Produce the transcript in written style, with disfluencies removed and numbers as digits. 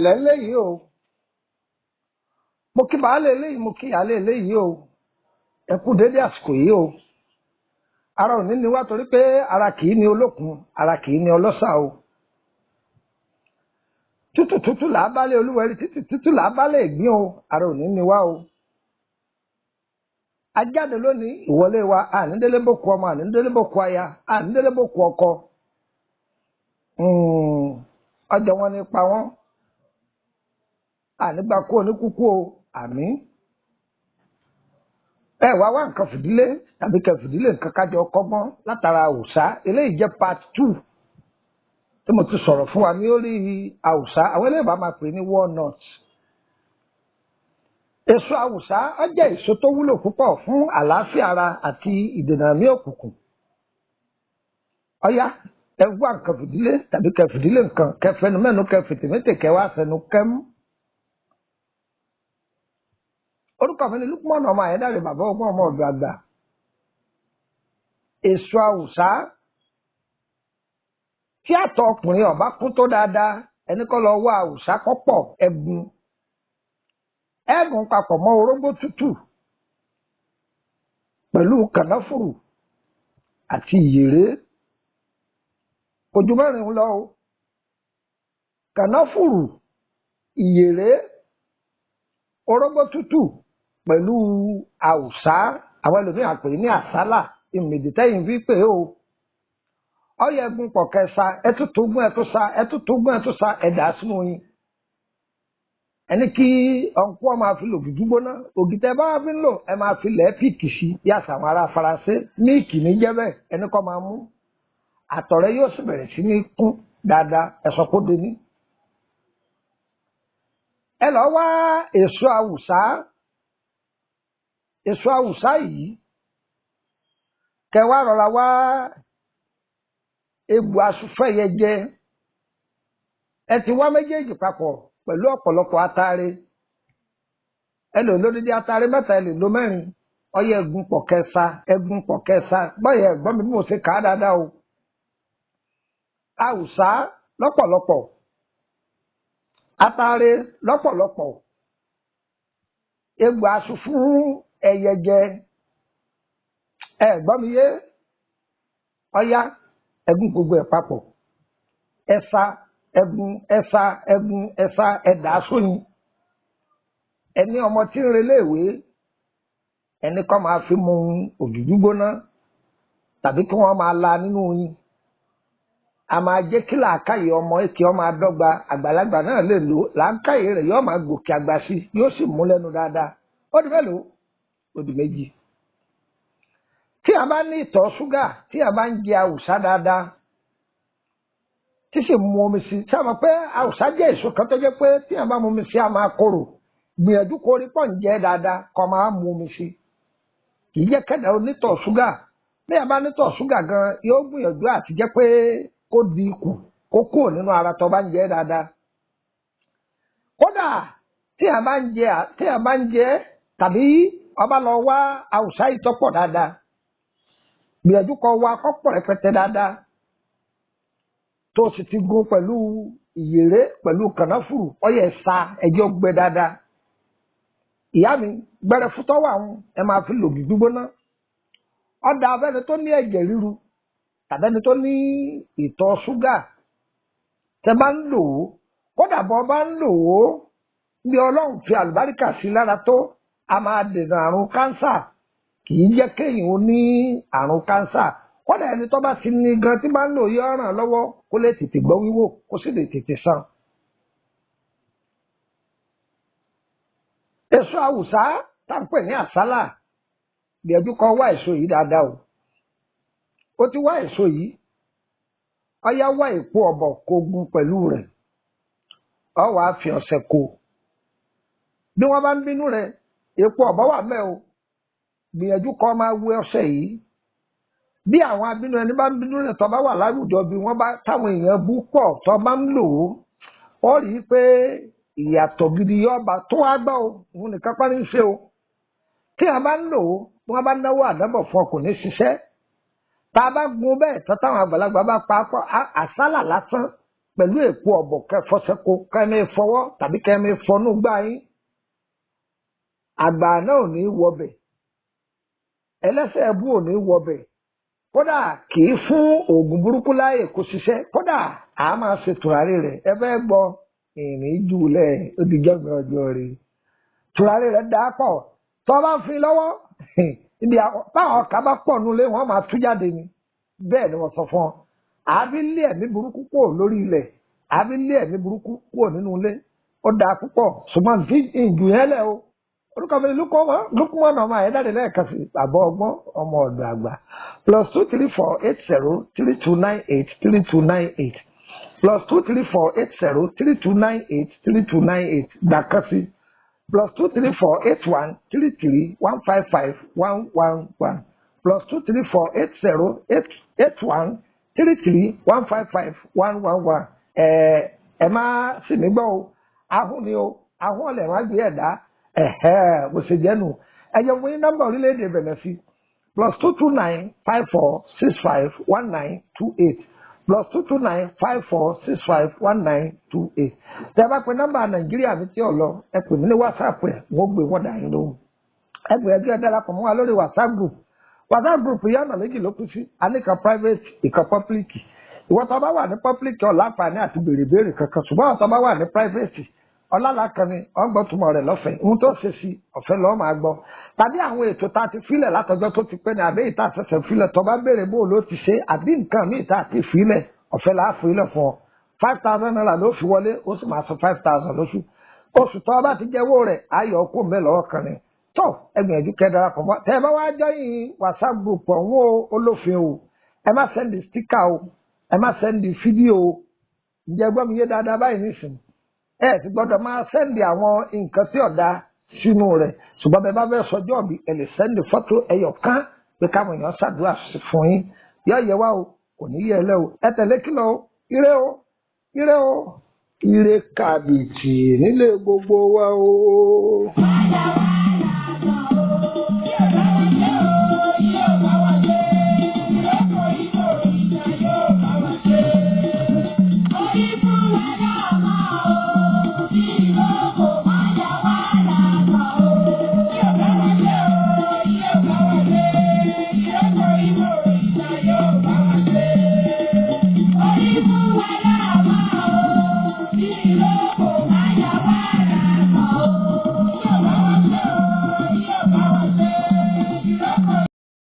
Lẹ́lẹ́yìí o mo kí baálé eléyìí mo kí ìyálé eléyìí o ẹ kú dédé àsìkò yìí o ara òní ni wá torí pé ara kìí ní olókun ara kìí ní ọlọ́sà o tútù tútù là á bálé olúwẹ̀rí tútù tútù là á bálé ìgbín o ara òní ni wá o ajáde lónìí ìwọlé wa ànídélé bòkú ọmọ ànídélé bòkú aya ànídélé bòkú ọkọ ọjà wọn ni pa wọn ànígbà kú oníkúkú o àmín ẹ wá nǹkan fìdílé tàbí kẹ fìdílé nǹkan kájọ kọ́gbọ́n látara Awusa eléyìí jẹ́ part 2 tí mo ti sọ̀rọ̀ fún wa ní orí Awusa àwọn eléyìí bá máa pè ní walnut. Èso Awusa ó jẹ́ èso tó wúlò púpọ̀ fún àlàáfíà ara àti ìdènà àmì òkùnkùn. Ọ̀yá ẹ wá nǹkan fìdílé tàbí kẹ fìdílé nǹkan kẹ fẹnu mẹ́nu kẹ fìtìmẹ́tì kẹ wá fẹnu kẹ́mú. Orúkọ mi ni Lukman ọmọ Ayédáre bàbá ọgbọ́n ọmọ ọ̀dọ̀ àgbà. Èso Awusa tí àtọ̀ ọkùnrin ọba kún tó dáadáa ẹni kọ́ lọ wá Awusa kọ́pọ̀ ẹ̀gùn papọ̀ mọ́ orógbó tútù pẹ̀lú kànáfùrù àti ìyèré kò ju mẹ́rin lọ o kànáfùrù ìyèré orógbó tútù pẹ̀lú Awusa àwọn ẹlòmíràn pè ní àsálà ìmìdítẹ́yìn fi pè ó ọyọ ẹgún pọ̀ kẹsà ẹtútù gún ẹtúsà ẹ̀dá sínú yín ẹni kí ọ̀nkú ọ máa fi lò dúdú gbóná ògìtẹ́ bá fi ń lò ẹ máa fi lẹ̀ píìkì sí bí àṣà àwọn ará Faransé míìkì ní jẹ́ bẹ́ẹ̀ ẹni kọ́ máa mú àtọ̀rẹ́ yóò sì bẹ̀rẹ̀ sí ní kún dáadáa ẹ̀sọ́ kó dé ní. ẹ lọ wá èso Awusa yìí kẹwàá rọra wá egbò asùnfẹ̀yẹ jẹ ẹ ti wá méjèèjì papọ̀ pẹ̀lú ọ̀pọ̀lọpọ̀ atare ẹ lè lódìdí atare mẹ́ta ẹ lè lo mẹ́rin ọyẹ ẹgún pọ̀ kẹsà báyẹ ẹ̀gbọ́n mi bí mo ṣe kà á dáadáa o Awusa lọ́pọ̀lọpọ̀ atare lọ́pọ̀lọpọ̀ egbò asùn fún ẹyẹ jẹ ẹ̀gbọ́n mi yé ọyá ẹgún gbogbo ẹ̀ papọ̀ ẹ̀sà ẹ̀dá sóyin ẹni ọmọ tí ń reléèwé ẹni kọ́ máa fi mu òjòjú gbóná tàbí kí wọ́n máa la nínú oyin a máa jẹ́ kí làákàyè ọmọ èkì ọmọ adọ́gba àgbàlagbà náà lè lò làákàyè rẹ̀ yóò máa gòkè àgbà sí yóò sì mú lẹ́nu dáadáa ó di mélòó ó di méjì. Tí a bá ní ìtọ̀ ṣúgà tí a bá ń jẹ Awusa dáadáa tí sì mu omi sí tí a mọ̀ pé Awusa jẹ́ èso kan tó jẹ́ pé tí a bá mu omi sí a máa korò gbìyànjú kó rí pọ̀ ń jẹ́ dáadáa kó máa mu omi sí kì í jẹ́ kẹ́dà onítọ̀ ṣúgà bí a bá nítọ̀ ṣúgà gan yóò gbìyànjú àti jẹ́ pé kó di ikù kó kúrò nínú ara tó bá ń jẹ́ dáadáa. Kódà tí a bá ń jẹ tàbí ọba lọ wá Awusa yìí tó pọ̀ dáadáa gbìyànjú kó wá kọ́pọ̀ rẹpẹtẹ dáadáa tó sì ti gún pẹ̀lú ìyèré pẹ̀lú kànáfùrù ọyẹ ẹ̀sà ẹ̀jẹ̀ ọgbẹ dáadáa. Ìyá mi gbẹrẹ fútọ́ wà ń ẹ máa fi lògì gbígbóná ọ̀dà abẹ́ni tó ní ẹ̀jẹ̀ ríru tàbẹ́ni tó ní ìtọ̀ ṣúgà tẹ bá ń lò ó kódà bọ́ bá ń lò ó bí Ọlọ́run fi àlùbáríkà sí lára tó a máa dènà àrùn kánsà kì í jẹ́ kéèyàn ó ní àrùn kánsà kódà ẹni tó bá ti ní gan tí bá ń lò yọ ràn lọ́wọ́ kó lè tètè gbọ́ wíwò kó sì lè tètè sàn. Èso Awusa tá ń pè ní àsálà gbìyànjú kan wá èso yìí dáadáa o ó ti wá èso yìí ọyá wá èpo ọ̀bọ̀ kó gún pẹ̀lú rẹ̀ ọ wàá fi ọ̀sẹ̀ kó bí wọ́n bá ń bínú rẹ̀ epo ọ̀bọ wà mẹ́ o gbìyànjú kọ́ máa wé ọṣẹ yìí bí àwọn abínú ẹni bá ń bínú rẹ̀ tó bá wà láwùjọ bí wọ́n bá táwọn èèyàn bú pọ̀ tó bá ń lò ó rí i pé ìyàtọ̀ gidi yọba tó wá gbọ́ o òun nìkan pa ní í ṣe o tí a bá ń lò ó bí wọ́n bá náwó àdábọ̀ fún ọ kò ní ṣiṣẹ́ tá a bá gun bẹ́ẹ̀ tó táwọn àgbàlagbà bá pa á pọ̀ àsálà lásán pẹ̀lú èpo ọ̀bọ̀ kẹfọ́sẹ́kọ kẹ́mi fọwọ́ tàbí kẹ́mi fọnú gbá yín àgbà náà ò ní wọbẹ̀ ẹlẹ́sẹ̀ ẹbú ò ní wọbẹ̀ kódà kì í fún oògùn burúkú láàyè kó ṣiṣẹ́ kódà a máa ṣe tùràrí rẹ̀ ẹ fẹ́ gbọ́ ìrìn jùlẹ̀ odìjọ́gbìn ọjọ́ rẹ̀ tùràrí rẹ̀ dáa pọ̀ tó bá ń fi lọ́wọ́ ibi báwọn ọkà bá pọ̀ nulẹ̀ wọ́n máa tú jáde ni bẹ́ẹ̀ ni wọ́n sọ fún ọ àbí lé ẹ̀mí burúkú kúrò lórí ilẹ̀ àbí lé ẹ̀mí burúkú kúrò nínú ilé ó dáa púpọ̀ ṣùgbọ́n fi ìjù yẹn lẹ̀ o orúkọ mi lukumọ ọmọ ayédáde lẹ́ẹ̀kan sí àbọ̀ ọgbọ́n ọmọ ọ̀dọ̀ àgbà +2348032983298 +2348032983298 gbàkan sí +2348133155111 +234808133155111 ẹ má sì mí gbọ́ o ahun ni o ahun ọ̀lẹ̀ wá gbé ẹ̀dá bó ṣe jẹ́ nù ẹ̀yẹ fún yín nọ́mbà orílẹ̀-èdè bẹ̀rẹ̀ sí +22954651928 +22954651928 tẹ́ ẹ bá pe nọ́mbà nàìjíríà mi tí ò lọ ẹ pè mí ní whatsapp ẹ̀ wọ́n gbé wọ́n dà yín lóhùn ẹ gbìyànjú ẹ darapọ̀ mọ́ wa lórí whatsapp group yánà méjì ló kú sí aníkan private ìkan public ìwọ tó bá wà ní public ọ̀ láǹfààní àti béèrè kankan ṣùgbọ́n tó bá wà ní private ọlọ́lá kan ni ọgbọ́túmọ̀ rẹ̀ lọ́fẹ̀ẹ́ ohun tó ṣe sí ọ̀fẹ́ lọ́ọ́ máa gbọ́ tàbí àwọn ètò tá a ti filẹ̀ látọjọ́ tó ti pẹ́ ní àbẹ́ ìta àṣẹṣẹ filẹ̀ tó bá béèrè bó ló ti ṣe àbí nǹkan míì tá a ti filẹ̀ ọ̀fẹ́ là á filẹ̀ fún ọ 5,000 naira ló fi wọlé ó sì máa san 5,000 lóṣù oṣù tó bá ti jẹ́wọ́ rẹ̀ ayọ̀ kó mẹ́lọ́ọ́ kan ni tó ẹgbìyànjú kẹ́ darapọ̀ mọ́ tẹ́ ẹ bá wá jọyìn whatsapp group ọ̀hún olófin o ẹ má sẹ́ndì sticker o ẹ má sẹ́ndì fídíò o ǹjẹ́ gbọ́ mi yé dáadáa báyìí nísìnyí ẹ ti gbọ́dọ̀ máa sẹ́ndì àwọn nǹkan tí ọ̀dà sínú rẹ̀ ṣùgbọ́n bẹ́ẹ̀ bá fẹ́ sọjọ́ bí ẹ lè sẹ́ndì fọ́tò ẹyọ kan pé káwọn èèyàn ṣàdúrà fún yín yọ yẹ wá o kò ní yẹ ẹ lẹ o ẹ tẹ̀lé kìlọ̀ o ire o ire o ire kàbìtì nílé gbogbo wa o.